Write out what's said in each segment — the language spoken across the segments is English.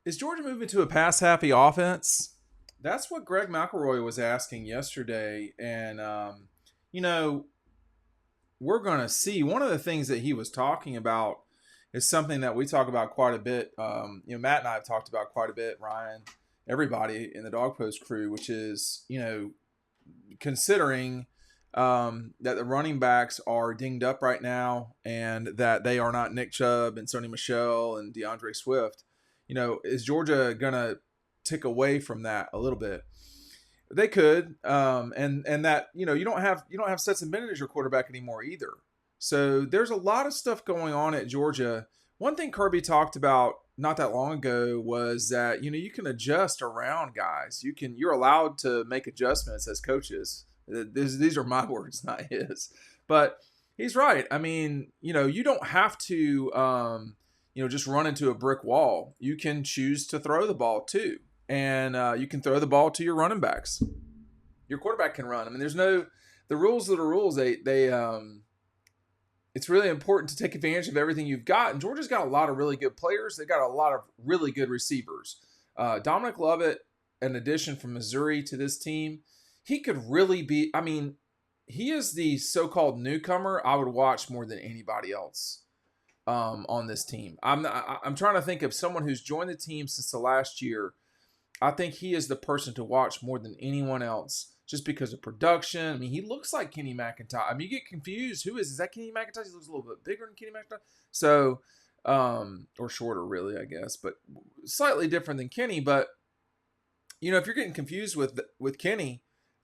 Is Georgia moving to a pass happy offense? That's what Greg McElroy was asking yesterday, and you know we're going to see. One of the things that he was talking about is something that we talk about quite a bit. Matt and I have talked about quite a bit. Ryan, everybody in the Dog Post crew, which is considering that the running backs are dinged up right now, and that they are not Nick Chubb and Sony Michel and DeAndre Swift. Is Georgia gonna tick away from that a little bit? They could, and that you don't have Stetson Bennett as your quarterback anymore either. So there's a lot of stuff going on at Georgia. One thing Kirby talked about not that long ago was that you can adjust around guys. You're allowed to make adjustments as coaches. These are my words, not his. But he's right. I mean, you don't have to just run into a brick wall. You can choose to throw the ball too, and you can throw the ball to your running backs. Your quarterback can run. I mean, the rules are the rules. It's really important to take advantage of everything you've got. And Georgia's got a lot of really good players. They got a lot of really good receivers. Dominic Lovett, an addition from Missouri to this team, he could really be. I mean, he is the so-called newcomer I would watch more than anybody else on this team. I'm trying to think of someone who's joined the team since the last year. I think he is the person to watch more than anyone else, just because of production. I mean, he looks like Kenny McIntosh. I mean, you get confused. Who is that? Kenny McIntosh? He looks a little bit bigger than Kenny McIntosh. So, or shorter, really, I guess, but slightly different than Kenny. But if you're getting confused with Kenny,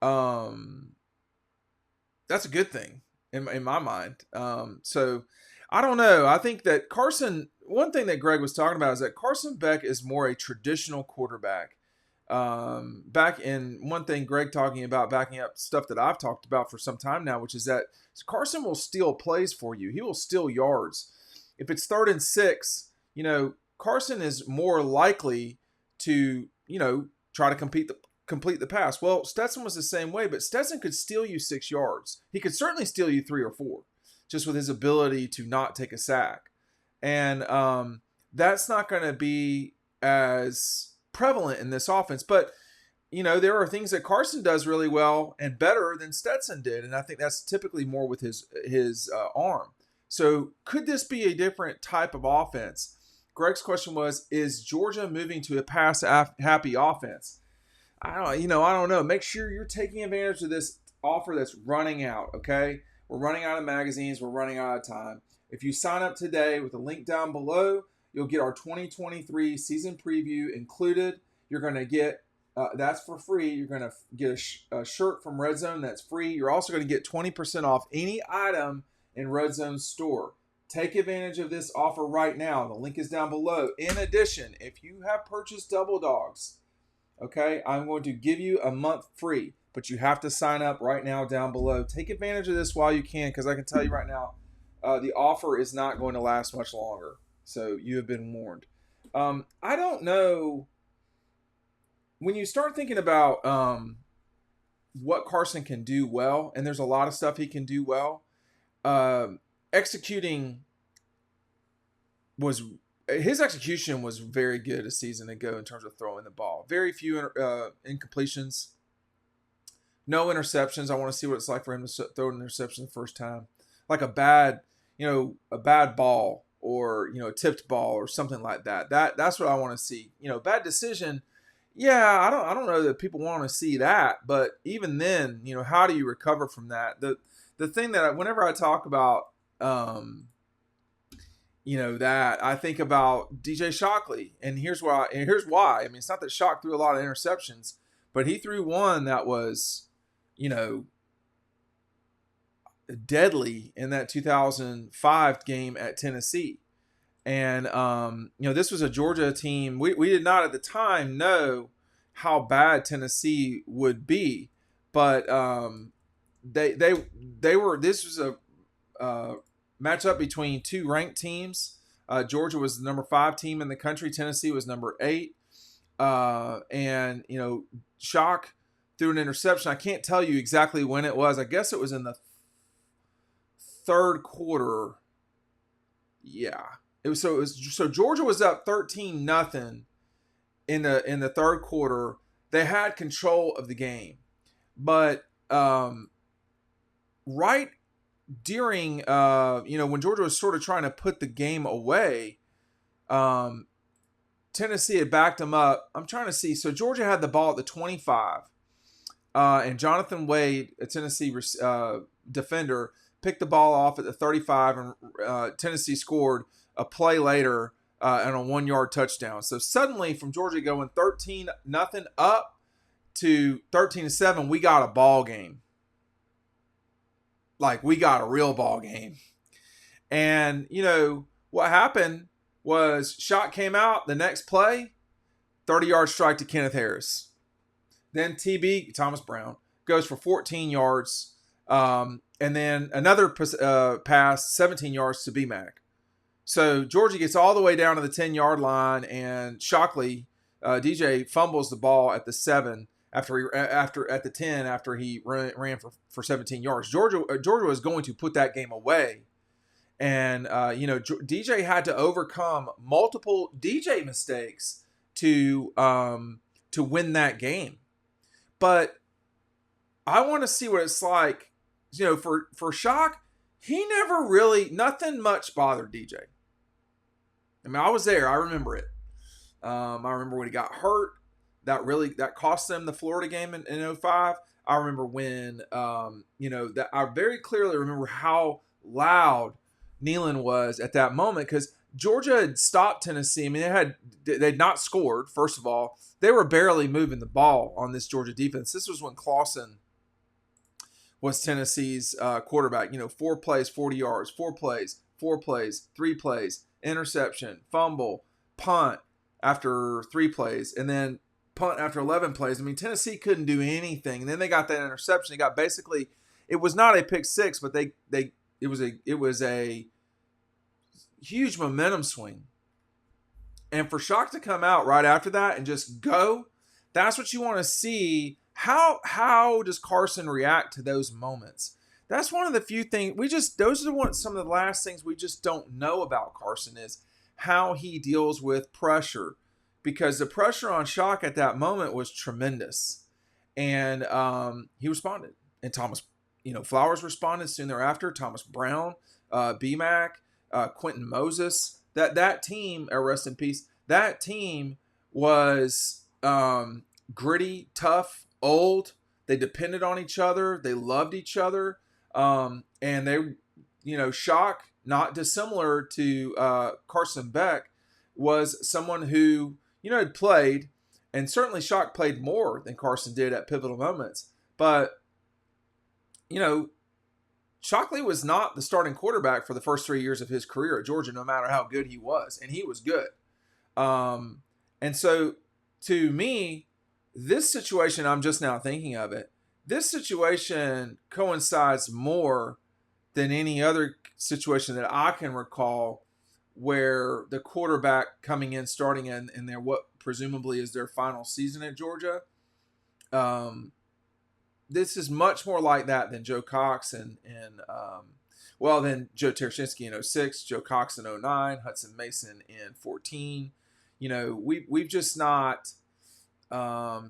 that's a good thing in my mind. So I don't know. I think that one thing that Greg was talking about is that Carson Beck is more a traditional quarterback. Back in one thing Greg talking about, backing up stuff that I've talked about for some time now, which is that Carson will steal plays for you. He will steal yards. If it's 3rd and 6, Carson is more likely to, try to complete the pass. Well, Stetson was the same way, but Stetson could steal you 6 yards. He could certainly steal you 3 or 4, just with his ability to not take a sack. And that's not going to be as prevalent in this offense. But, there are things that Carson does really well and better than Stetson did. And I think that's typically more with his arm. So could this be a different type of offense? Greg's question was, is Georgia moving to a pass-happy offense? I don't know. Make sure you're taking advantage of this offer that's running out, okay? We're running out of magazines. We're running out of time. If you sign up today with the link down below, you'll get our 2023 season preview included. You're going to get, that's for free. You're going to get a shirt from Red Zone that's free. You're also going to get 20% off any item in Red Zone's store. Take advantage of this offer right now. The link is down below. In addition, if you have purchased Double Dogs, okay, I'm going to give you a month free, but you have to sign up right now down below. Take advantage of this while you can, because I can tell you right now, the offer is not going to last much longer. So you have been warned. I don't know. When you start thinking about what Carson can do well, and there's a lot of stuff he can do well, his execution was very good a season ago in terms of throwing the ball. Very few incompletions, no interceptions. I want to see what it's like for him to throw an interception the first time, like a bad ball or a tipped ball or something like that. That's what I want to see. Bad decision. Yeah, I don't know that people want to see that, but even then, how do you recover from that? The thing that whenever I talk about that I think about DJ Shockley, and here's why. I mean, it's not that Shock threw a lot of interceptions, but he threw one that was, deadly in that 2005 game at Tennessee. And, this was a Georgia team. We did not at the time know how bad Tennessee would be, but this was a matchup between two ranked teams. Georgia was the number 5 team in the country. Tennessee was number 8. And Shock threw an interception. I can't tell you exactly when it was. I guess it was in the 3rd quarter. Yeah. So Georgia was up 13-0 in the third quarter, they had control of the game, but right during when Georgia was sort of trying to put the game away, Tennessee had backed them up. I'm trying to see. So Georgia had the ball at the 25, and Jonathan Wade, a Tennessee defender, picked the ball off at the 35, and Tennessee scored a play later and a 1-yard touchdown. So suddenly, from Georgia going 13-0 up to 13-7, we got a ball game. Like, we got a real ball game. And, what happened was shot came out the next play, 30-yard strike to Kenneth Harris. Then TB, Thomas Brown, goes for 14 yards. And then another pass, 17 yards to BMAC. So Georgia gets all the way down to the 10-yard line, and Shockley, DJ, fumbles the ball at the 7 at the 10 after he ran for 17 yards. Georgia was going to put that game away. And, DJ had to overcome multiple DJ mistakes to win that game. But I want to see what it's like, for Shock. He never really, nothing much bothered DJ. I mean, I was there. I remember it. I remember when he got hurt. That cost them the Florida game in 2005. I remember when, that I very clearly remember how loud Neyland was at that moment, because Georgia had stopped Tennessee. I mean, they'd not scored. First of all, they were barely moving the ball on this Georgia defense. This was when Clawson was Tennessee's quarterback. 4 plays, 40 yards, 4 plays, 3 plays, interception, fumble, punt after 3 plays, and then punt after 11 plays. I mean, Tennessee couldn't do anything. And then they got that interception. They got basically, it was not a pick six, but it was a huge momentum swing. And for Shock to come out right after that and just go, that's what you want to see. How does Carson react to those moments? That's one of the few things those are some of the last things we just don't know about Carson, is how he deals with pressure, because the pressure on Shock at that moment was tremendous. And he responded. And Thomas, Flowers responded soon thereafter. Thomas Brown, BMAC, Quentin Moses. That team, rest in peace, that team was gritty, tough, old. They depended on each other. They loved each other. And they, Shock, not dissimilar to Carson Beck, was someone who, had played, and certainly Shock played more than Carson did at pivotal moments. But, Shockley was not the starting quarterback for the first 3 years of his career at Georgia, no matter how good he was. And he was good. And so, to me, this situation, I'm just now thinking of it, this situation coincides more than any other situation that I can recall where the quarterback coming in, starting in their what presumably is their final season at Georgia. This is much more like that than Joe Cox and then Joe Tereshinski in 2006, Joe Cox in 2009, Hudson Mason in 2014. We've just not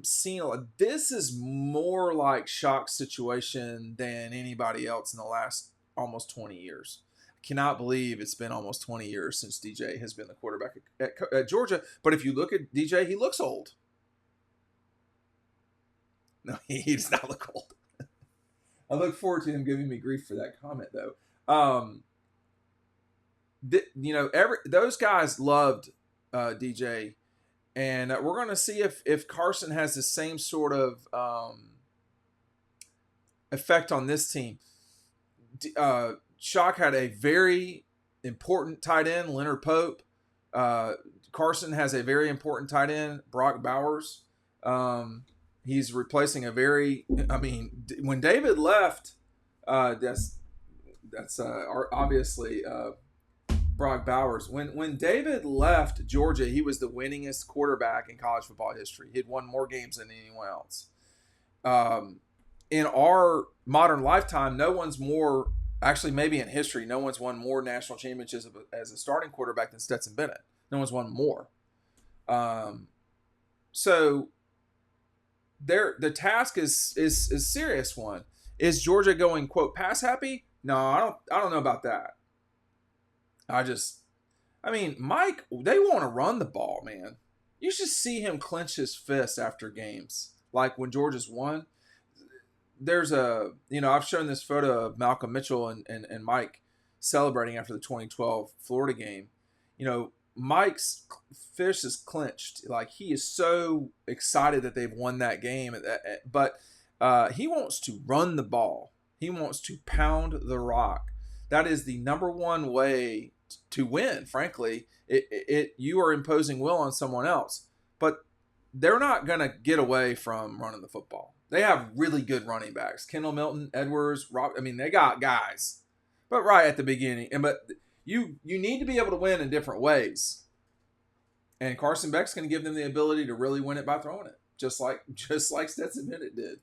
seen. This is more like Shock's situation than anybody else in the last almost 20 years. I cannot believe it's been almost 20 years since DJ has been the quarterback at Georgia. But if you look at DJ, he looks old. No, he does not look old. I look forward to him giving me grief for that comment, though. Those guys loved DJ, and we're going to see if Carson has the same sort of effect on this team. Shock had a very important tight end, Leonard Pope. Carson has a very important tight end, Brock Bowers. He's replacing when David left, that's obviously Brock Bowers. When David left Georgia, he was the winningest quarterback in college football history. He had won more games than anyone else. In our modern lifetime, no one's more, actually maybe in history, no one's won more national championships as a starting quarterback than Stetson Bennett. No one's won more. So the task is a serious one. Is Georgia going, quote, pass happy? No, I don't know about that. I mean, Mike, they want to run the ball, man. You should see him clench his fist after games. Like when Georgia's won. There's I've shown this photo of Malcolm Mitchell and Mike celebrating after the 2012 Florida game. Mike's fist is clenched. Like, he is so excited that they've won that game. But he wants to run the ball. He wants to pound the rock. That is the number one way to win, frankly. You are imposing will on someone else. But they're not going to get away from running the football. They have really good running backs. Kendall Milton, Edwards, Rob. I mean, they got guys. But right at the beginning, but you need to be able to win in different ways. And Carson Beck's going to give them the ability to really win it by throwing it, just like Stetson Bennett did.